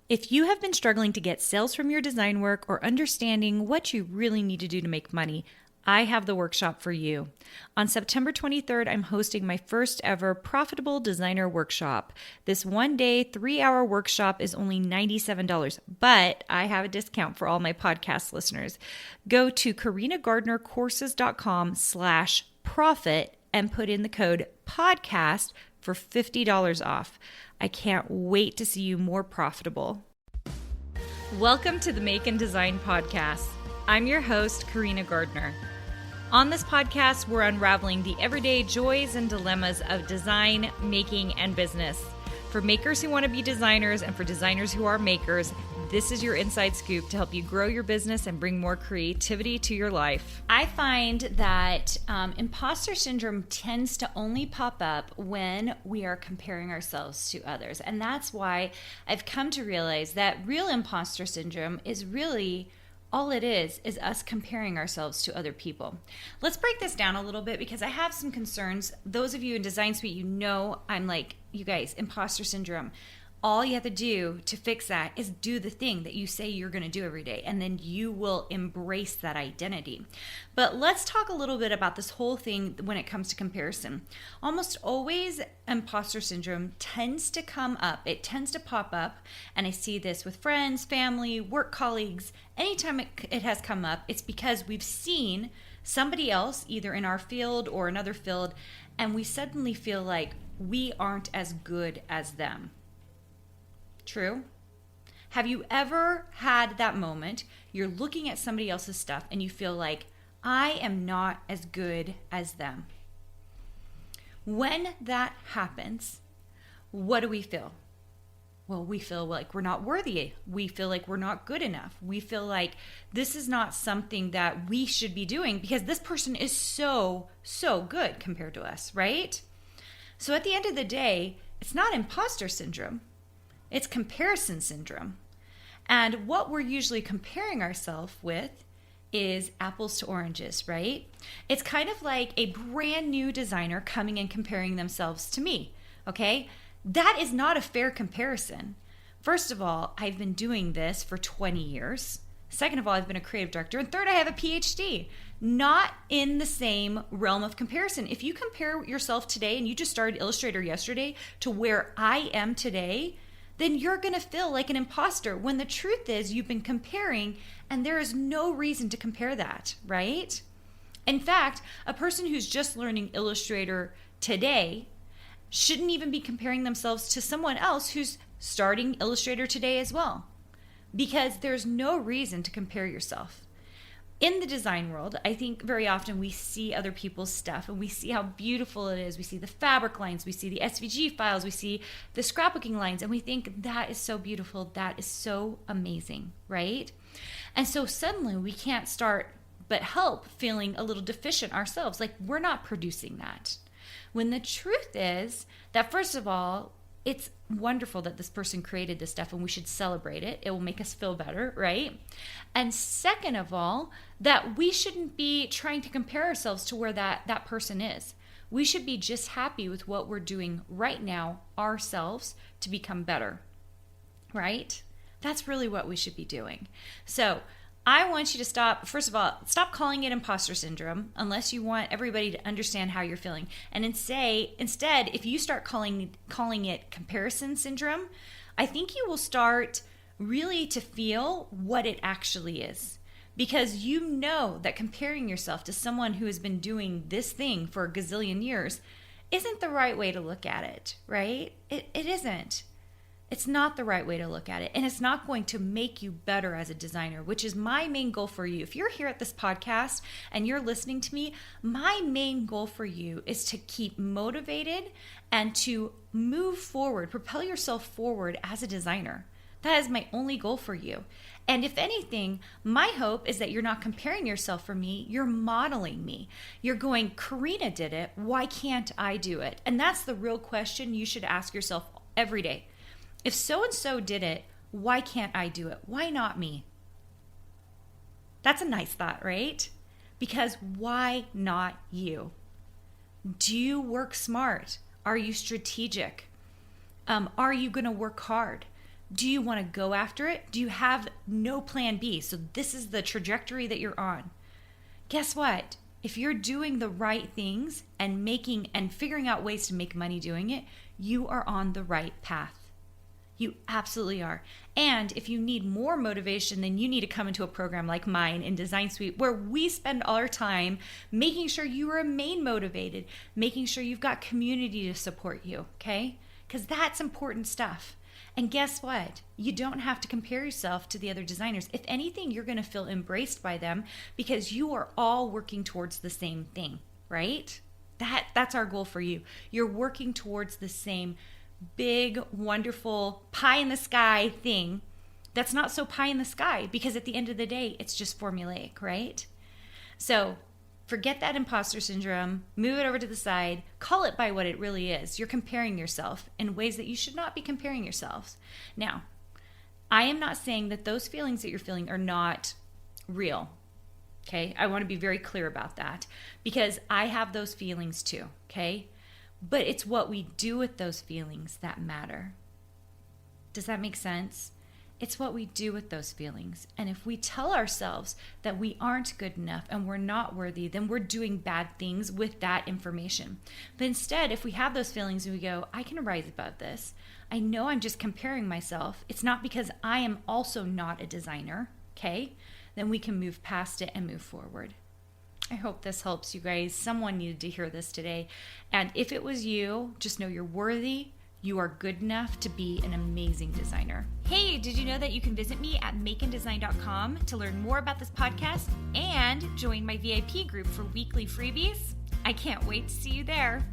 If you have been struggling to get sales from your design work or understanding what you really need to do to make money, I have the workshop for you. On September 23rd, I'm hosting my first ever Profitable Designer Workshop. This 1-day, 3-hour workshop is only $97, but I have a discount for all my podcast listeners. Go to carinagardnercourses.com/profit and put in the code podcast for $50 off. I can't wait to see you more profitable. Welcome to the Make and Design Podcast. I'm your host, Carina Gardner. On this podcast, we're unraveling the everyday joys and dilemmas of design, making, and business. For makers who want to be designers and for designers who are makers, this is your inside scoop to help you grow your business and bring more creativity to your life. I find that imposter syndrome tends to only pop up when we are comparing ourselves to others. And that's why I've come to realize that real imposter syndrome is really all it is us comparing ourselves to other people. Let's break this down a little bit because I have some concerns. Those of you in Design Suite, you know I'm like, you guys, imposter syndrome. All you have to do to fix that is do the thing that you say you're going to do every day, and then you will embrace that identity. But let's talk a little bit about this whole thing when it comes to comparison. Almost always imposter syndrome tends to come up. It tends to pop up, and I see this with friends, family, work colleagues. Anytime it has come up, it's because we've seen somebody else either in our field or another field, and we suddenly feel like we aren't as good as them. True? Have you ever had that moment, you're looking at somebody else's stuff and you feel like, I am not as good as them? When that happens, what do we feel? Well, we feel like we're not worthy. We feel like we're not good enough. We feel like this is not something that we should be doing because this person is so good compared to us, right? So at the end of the day, it's not imposter syndrome. It's comparison syndrome. And what we're usually comparing ourselves with is apples to oranges, right? It's kind of like a brand new designer coming and comparing themselves to me, okay? That is not a fair comparison. First of all, I've been doing this for 20 years. Second of all, I've been a creative director. And third, I have a Ph.D. Not in the same realm of comparison. If you compare yourself today and you just started Illustrator yesterday to where I am today, then you're going to feel like an imposter when the truth is you've been comparing and there is no reason to compare that, right? In fact, a person who's just learning Illustrator today shouldn't even be comparing themselves to someone else who's starting Illustrator today as well, because there's no reason to compare yourself. In the design world, I think very often we see other people's stuff and we see how beautiful it is. We see the fabric lines, we see the SVG files, we see the scrapbooking lines, and we think that is so beautiful, that is so amazing, right? And so suddenly we can't start but help feeling a little deficient ourselves, like we're not producing that. When the truth is that, first of all, it's wonderful that this person created this stuff and we should celebrate it. It will make us feel better, right? And second of all, that we shouldn't be trying to compare ourselves to where that person is. We should be just happy with what we're doing right now ourselves to become better, right? That's really what we should be doing. So I want you to stop calling it imposter syndrome unless you want everybody to understand how you're feeling. And instead, if you start calling it comparison syndrome, I think you will start really to feel what it actually is. Because you know that comparing yourself to someone who has been doing this thing for a gazillion years isn't the right way to look at it, right? It isn't. It's not the right way to look at it, and it's not going to make you better as a designer, which is my main goal for you. If you're here at this podcast and you're listening to me, my main goal for you is to keep motivated and to move forward, propel yourself forward as a designer. That is my only goal for you. And if anything, my hope is that you're not comparing yourself for me, you're modeling me. You're going, Carina did it, why can't I do it? And that's the real question you should ask yourself every day. If so-and-so did it, why can't I do it? Why not me? That's a nice thought, right? Because why not you? Do you work smart? Are you strategic? Are you going to work hard? Do you want to go after it? Do you have no plan B? So this is the trajectory that you're on. Guess what? If you're doing the right things and figuring out ways to make money doing it, you are on the right path. You absolutely are. And if you need more motivation, then you need to come into a program like mine in Design Suite, where we spend all our time making sure you remain motivated, making sure you've got community to support you, okay? Because that's important stuff. And guess what? You don't have to compare yourself to the other designers. If anything, you're going to feel embraced by them because you are all working towards the same thing, right? That's our goal for you. You're working towards the same big, wonderful, pie in the sky thing that's not so pie in the sky, because at the end of the day, it's just formulaic, right? So forget that imposter syndrome, move it over to the side, call it by what it really is. You're comparing yourself in ways that you should not be comparing yourselves. Now, I am not saying that those feelings that you're feeling are not real. Okay, I want to be very clear about that, because I have those feelings too, okay? But it's what we do with those feelings that matter. Does that make sense? It's what we do with those feelings. And if we tell ourselves that we aren't good enough and we're not worthy, then we're doing bad things with that information. But instead, if we have those feelings and we go, I can rise above this. I know I'm just comparing myself. It's not because I am also not a designer, okay? Then we can move past it and move forward. I hope this helps you guys. Someone needed to hear this today. And if it was you, just know you're worthy. You are good enough to be an amazing designer. Hey, did you know that you can visit me at makeanddesign.com to learn more about this podcast and join my VIP group for weekly freebies? I can't wait to see you there.